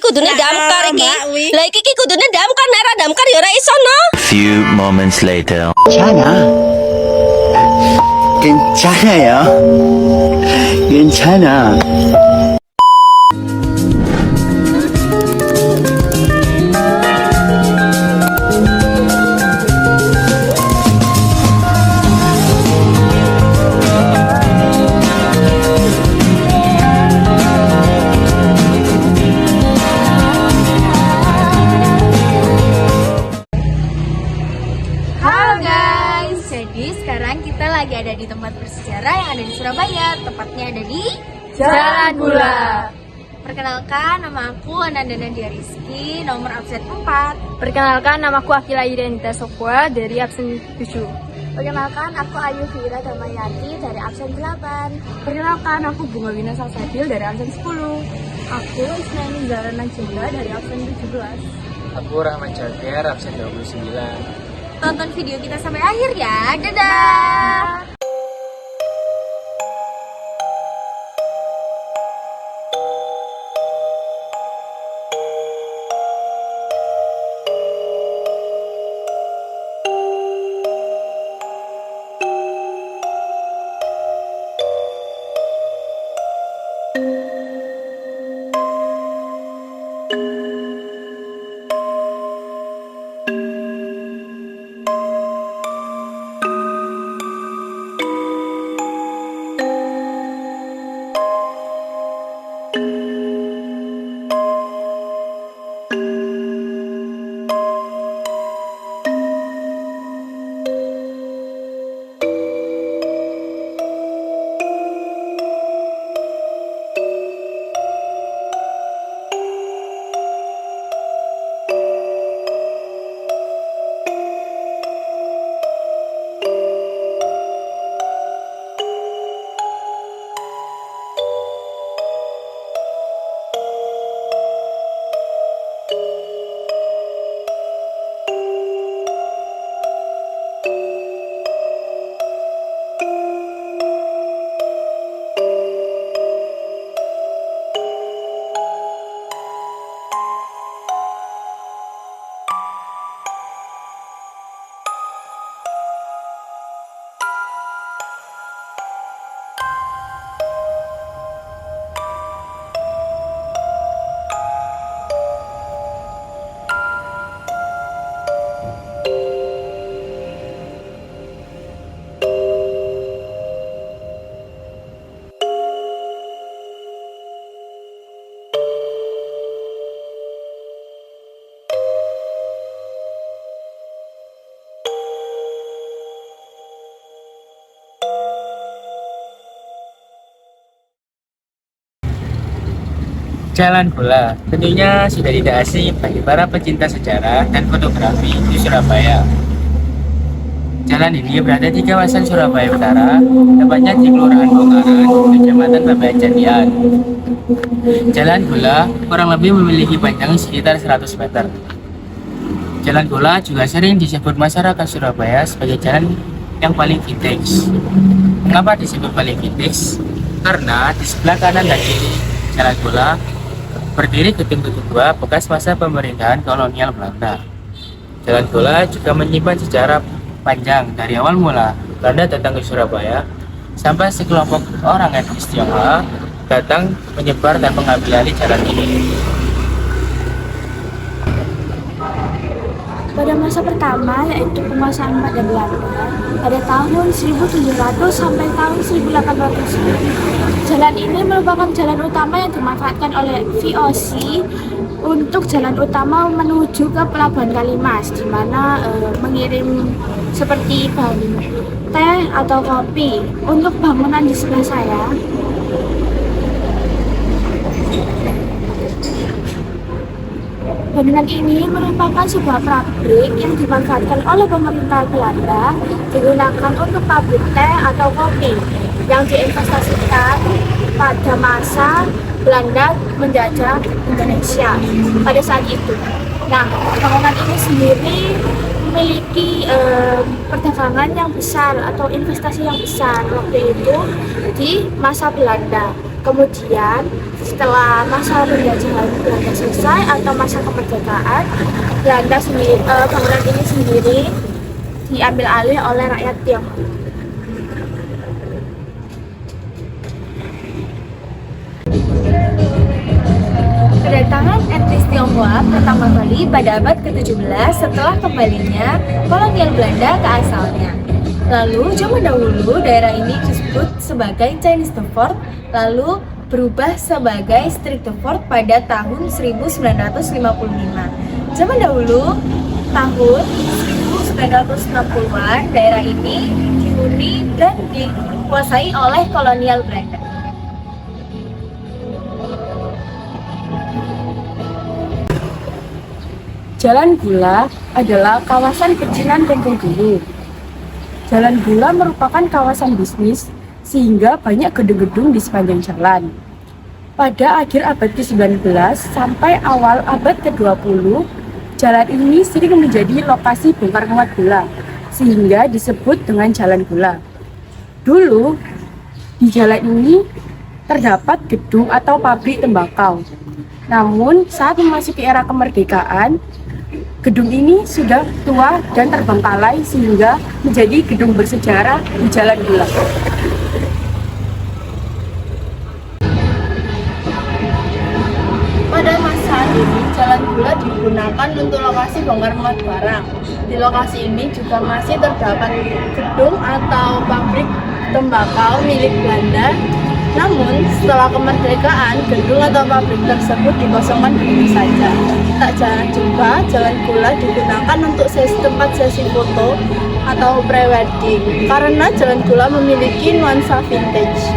kudune damkar iki. Lah iki kudune damkar nek ora damkar ya ora iso no. Few moments later. 괜찮아. 괜찮아요. 괜찮아. Halo guys, jadi sekarang kita lagi ada di tempat bersejarah yang ada di Surabaya. Tepatnya ada di Jalan Gula. Perkenalkan, nama aku Ananda Nadia Rizky, nomor absen 4. Perkenalkan, namaku Akila Identita Sokwa dari absen 7. Perkenalkan, aku Ayu Fira Damayati dari absen 8. Perkenalkan, aku Bunga Wina Salsabil dari absen 10. Aku Isnaini Zara Najenda dari absen 17. Aku Rahmat Jagir, absen 29. Tonton video kita sampai akhir ya. Dadah! Jalan Gula tentunya sudah tidak asing bagi para pecinta sejarah dan fotografi di Surabaya. Jalan ini berada di kawasan Surabaya Utara, tepatnya di Kelurahan Bongkaran, Kecamatan Babayan Jandian. Jalan Gula kurang lebih memiliki panjang sekitar 100 meter. Jalan Gula juga sering disebut masyarakat Surabaya sebagai jalan yang paling vintage. Mengapa disebut paling vintage? Karena di sebelah kanan dan kiri Jalan Gula berdiri gedung-gedung tua bekas masa pemerintahan kolonial Belanda. Jalan Gula juga menyimpan sejarah panjang dari awal mula Belanda datang ke Surabaya sampai sekelompok orang etnis Tionghoa datang menyebar dan mengambil alih jalan ini. Pada masa pertama, yaitu penguasaan pada Belanda, pada tahun 1700 sampai tahun 1800. Jalan ini merupakan jalan utama yang dimanfaatkan oleh VOC untuk jalan utama menuju ke Pelabuhan Kalimas, di mana mengirim seperti bahan teh atau kopi. Untuk bangunan di sebelah saya, bangunan ini merupakan sebuah pabrik yang dimanfaatkan oleh pemerintah Belanda digunakan untuk pabrik teh atau kopi yang diinvestasikan pada masa Belanda menjajah Indonesia pada saat itu. Nah, bangunan ini sendiri memiliki perdagangan yang besar atau investasi yang besar waktu itu di masa Belanda. Kemudian setelah masa penjajahan Belanda selesai atau masa kemerdekaan, bangunan ini sendiri diambil alih oleh rakyat Tionghoa. Kedatangan etnis Tionghoa pertama kali pada abad ke-17 setelah kembalinya kolonial Belanda ke asalnya. Lalu zaman dahulu daerah ini disebut sebagai Chinese The Fort, lalu berubah sebagai Street The Fort pada tahun 1955. Zaman dahulu tahun 1960-an daerah ini dihuni dan dikuasai oleh kolonial Belanda. Jalan Gula adalah kawasan pecinan Tempo dulu. Jalan Gula merupakan kawasan bisnis sehingga banyak gedung-gedung di sepanjang jalan. Pada akhir abad ke-19 sampai awal abad ke-20, jalan ini sering menjadi lokasi bongkar muat gula sehingga disebut dengan Jalan Gula. Dulu di jalan ini terdapat gedung atau pabrik tembakau. Namun saat memasuki era kemerdekaan, gedung ini sudah tua dan terbengkalai sehingga menjadi gedung bersejarah di Jalan Gula. Pada masa ini, Jalan Gula digunakan untuk lokasi bongkar muat barang. Di lokasi ini juga masih terdapat gedung atau pabrik tembakau milik Belanda. Namun, setelah kemerdekaan, gedung atau pabrik tersebut dikosongkan begitu saja. Tak jarang juga, Jalan Gula digunakan untuk tempat sesi foto atau pre-wedding, karena Jalan Gula memiliki nuansa vintage.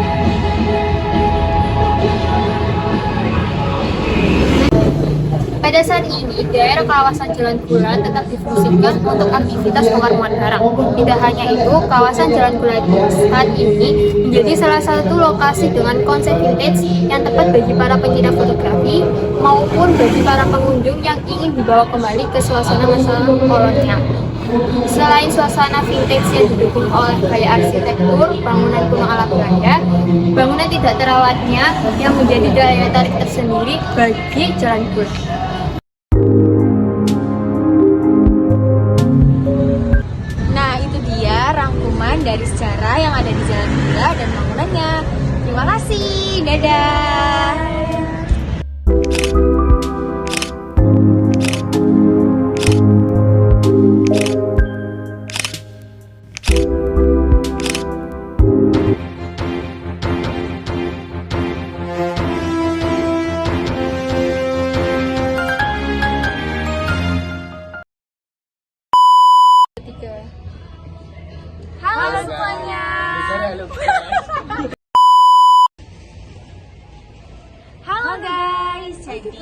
Pada saat ini, daerah kawasan Jalan Gula tetap difungsikan untuk aktivitas bongkar muat barang. Tidak hanya itu, kawasan Jalan Gula saat ini menjadi salah satu lokasi dengan konsep vintage yang tepat bagi para pencinta fotografi maupun bagi para pengunjung yang ingin dibawa kembali ke suasana masa kolonial. Selain suasana vintage yang didukung oleh gaya arsitektur bangunan kuno ala Belanda, bangunan tidak terawatnya yang menjadi daya tarik tersendiri bagi Jalan Gula. Nah, itu dia rangkuman dari sejarah yang ada di Jalan Gula dan bangunannya. Terima kasih, dadah! Halo semuanya. Halo guys. Jadi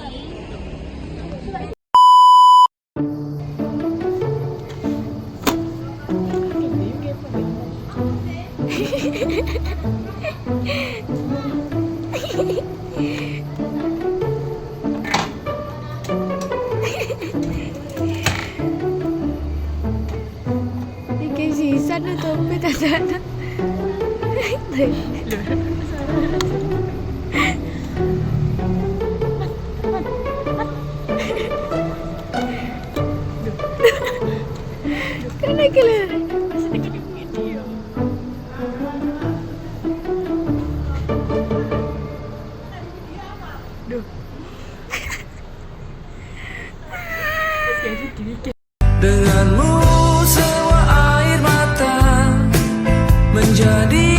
Sana dompet ada. Karena kalian video. Duh. Denganmu semua air mata menjadi